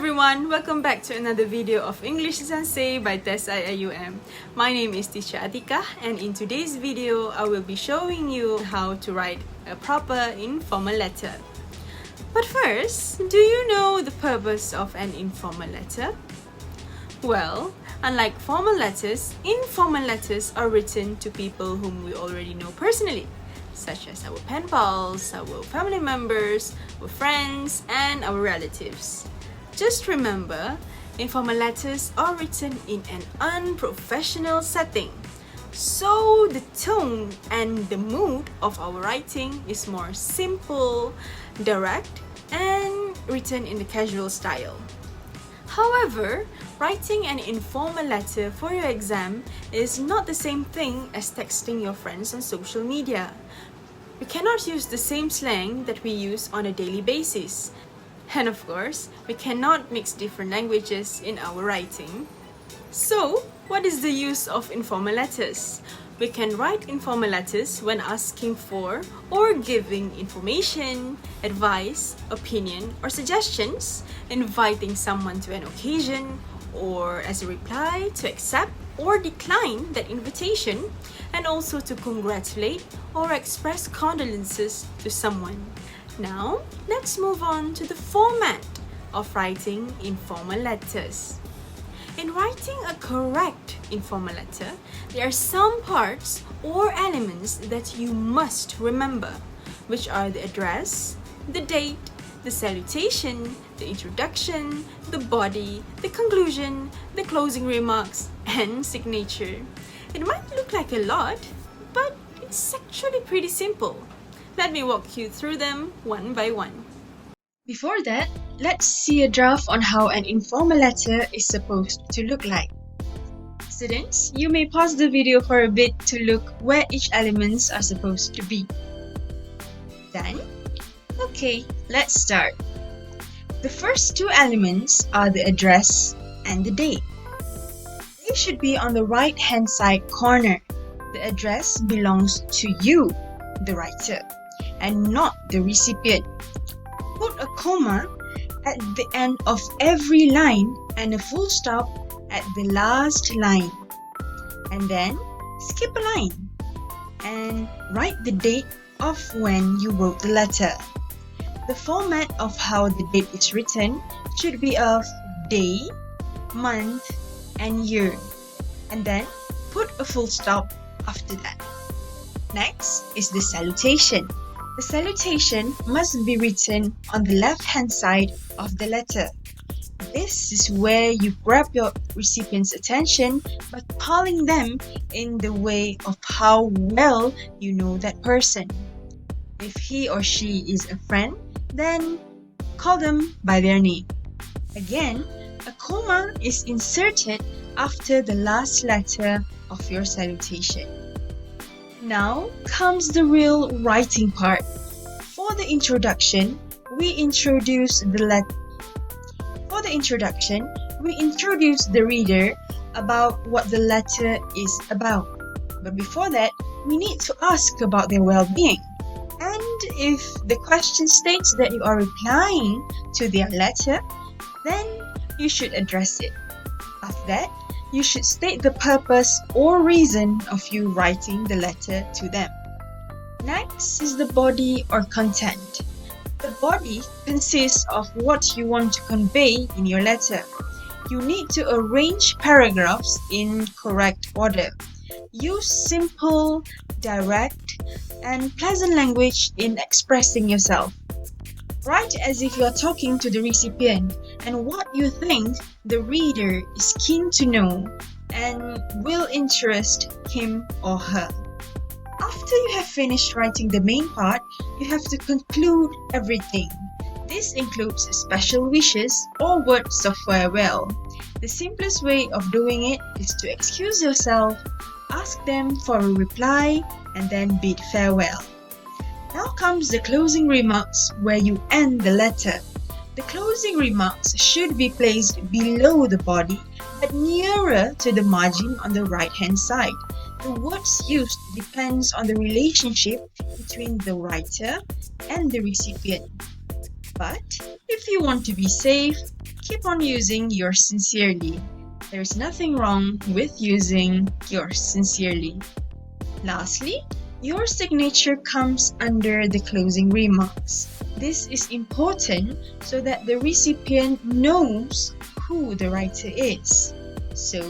everyone, welcome back to another video of English Sensei by TESS IIUM. My name is Teacher Nuratikah, and in today's video, I will be showing you how to write a proper informal letter. But first, do you know the purpose of an informal letter? Well, unlike formal letters, informal letters are written to people whom we already know personally, such as our pen pals, our family members, our friends, and our relatives. Just remember, informal letters are written in an unprofessional setting, so the tone and the mood of our writing is more simple, direct, and written in the casual style. However, writing an informal letter for your exam is not the same thing as texting your friends on social media. We cannot use the same slang that we use on a daily basis. And of course, we cannot mix different languages in our writing. So, what is the use of informal letters? We can write informal letters when asking for or giving information, advice, opinion, or suggestions, inviting someone to an occasion, or as a reply to accept or decline that invitation, and also to congratulate or express condolences to someone. Now, let's move on to the format of writing informal letters. In writing a correct informal letter, there are some parts or elements that you must remember, which are the address, the date, the salutation, the introduction, the body, the conclusion, the closing remarks, and signature. It might look like a lot, but it's actually pretty simple. Let me walk you through them one by one. Before that, let's see a draft on how an informal letter is supposed to look like. Students, you may pause the video for a bit to look where each elements are supposed to be. Done? Okay, let's start. The first two elements are the address and the date. They should be on the right-hand side corner. The address belongs to you, the writer, and not the recipient. Put a comma at the end of every line and a full stop at the last line. And then skip a line and write the date of when you wrote the letter. The format of how the date is written should be of day, month, and year. And then put a full stop after that. Next is the salutation. The salutation must be written on the left-hand side of the letter. This is where you grab your recipient's attention by calling them in the way of how well you know that person. If he or she is a friend, then call them by their name. Again, a comma is inserted after the last letter of your salutation. Now comes the real writing part. For the introduction, we introduce the reader about what the letter is about. But before that, we need to ask about their well-being. And if the question states that you are replying to their letter, then you should address it. After that, you should state the purpose or reason of you writing the letter to them. Next is the body or content. The body consists of what you want to convey in your letter. You need to arrange paragraphs in correct order. Use simple, direct, and pleasant language in expressing yourself. Write as if you are talking to the recipient and what you think the reader is keen to know and will interest him or her. After you have finished writing the main part, you have to conclude everything. This includes special wishes or words of farewell. The simplest way of doing it is to excuse yourself, ask them for a reply, and then bid farewell. Now comes the closing remarks where you end the letter. The closing remarks should be placed below the body but nearer to the margin on the right-hand side. The words used depends on the relationship between the writer and the recipient. But if you want to be safe, keep on using yours sincerely. There's nothing wrong with using yours sincerely. Lastly, your signature comes under the closing remarks. This is important so that the recipient knows who the writer is. So,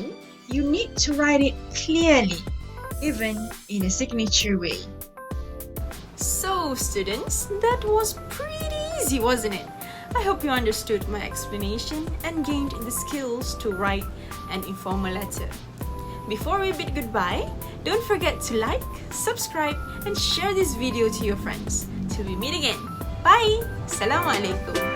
you need to write it clearly, even in a signature way. So, students, that was pretty easy, wasn't it? I hope you understood my explanation and gained the skills to write an informal letter. Before we bid goodbye, don't forget to like, subscribe, and share this video to your friends. Till we meet again. Bye! Assalamualaikum.